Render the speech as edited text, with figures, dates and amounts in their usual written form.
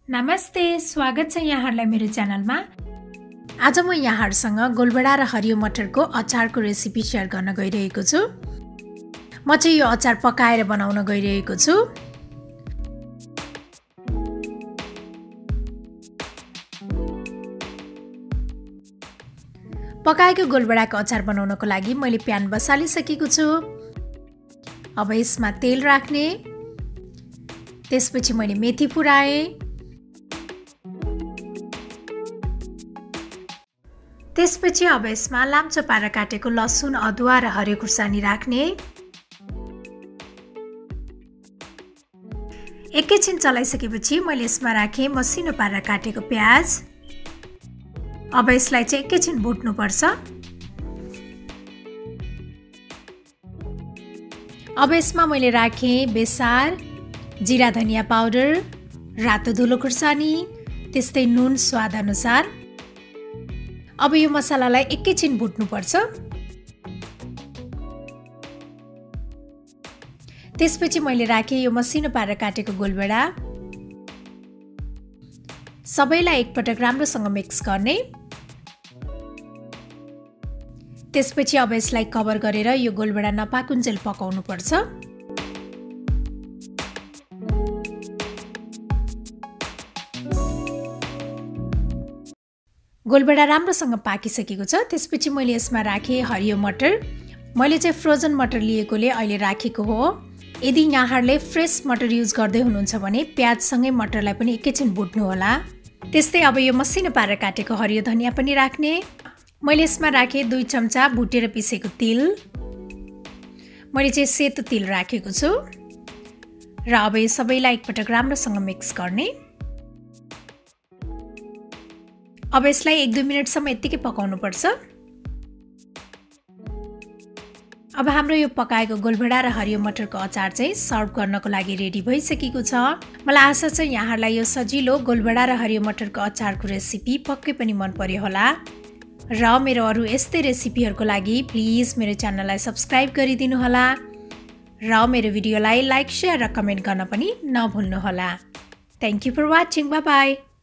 नमस्ते, स्वागत छ यहाँहरुलाई मेरो च्यानलमा। आज म यहाँहरुसँग गोलभेडा र हरियो मटरको अचारको रेसिपी शेयर गर्न गइरहेको छु। म चाहिँ यो अचार पकाएर बनाउन गइरहेको छु। पकाएको गोलभेडाको अचार बनाउनको लागि मैले प्यान बसालिसकेको छु। अब यसमा तेल राख्ने, त्यसपछि मैले मेथी फुराए, त्यसपछि अब यसमा लाम्चो पारेर काटेको लसुन, अदुवा र हरियो खुर्सानी राख्ने। एकैछिन चलाइसकेपछि मैले यसमा राखे मसिनो पारेर काटेको प्याज। अब यसलाई चाहिँ एकैछिन भुट्नु पर्छ। अब यसमा मैले राखे बेसार, जिरा धनिया पाउडर, रातो धुलो खुर्सानी, त्यस्तै नुन स्वाद अनुसार। अब यो मसालालाई एकैछिन भुट्नु पर्छ। त्यसपछि मैले राखे यो मसिनो पारेर काटेको गोलभेडा। सबैलाई एकपटक राम्रोसँग मिक्स गर्ने। त्यसपछि अब यसलाई कभर गरेर यो गोलभेडा नपाकुन्जेल पकाउनु पर्छ। गोलभेडा राम्रोसँग पाकिसकेको छ। त्यसपछि मैले यसमा राखे हरियो मटर। मैले चाहिँ फ्रोजन मटर लिएकोले अहिले राखेको हो। यदि यहाँहरुले फ्रेश मटर युज गर्दै हुनुहुन्छ भने प्याजसँगै मटरलाई पनि एकैछिन भुट्नु होला। त्यस्तै अब यो मसिनो पारेर काटेको हरियो धनिया पनि राख्ने। मैले यसमा राखे 2 चम्चा भुटेर पिसेको तिल। मैले चाहिँ सेतो तिल राखेको छु र अब यो सबैलाई एकपटक राम्रोसँग मिक्स गर्ने। अब यसलाई 1-2 मिनेटसम्म यतिकै पकाउनु पर्छ। अब हाम्रो यो पकाएको गोलभेडा र हरियो मटरको अचार चाहिँ सर्भ गर्नको लागि रेडी भइसकेको छ। मलाई आशा छ यहाँहरुलाई यो सजिलो गोलभेडा र हरियो मटरको अचारको रेसिपी पक्कै पनि मन पर्यो होला। र मेरो अरु यस्तै रेसिपीहरुको लागि प्लिज मेरो च्यानललाई सब्स्क्राइब गरिदिनु होला र मेरो भिडियोलाई लाइक, शेयर र कमेन्ट गर्न पनि नभुल्नु होला। Thank you for watching. Bye by.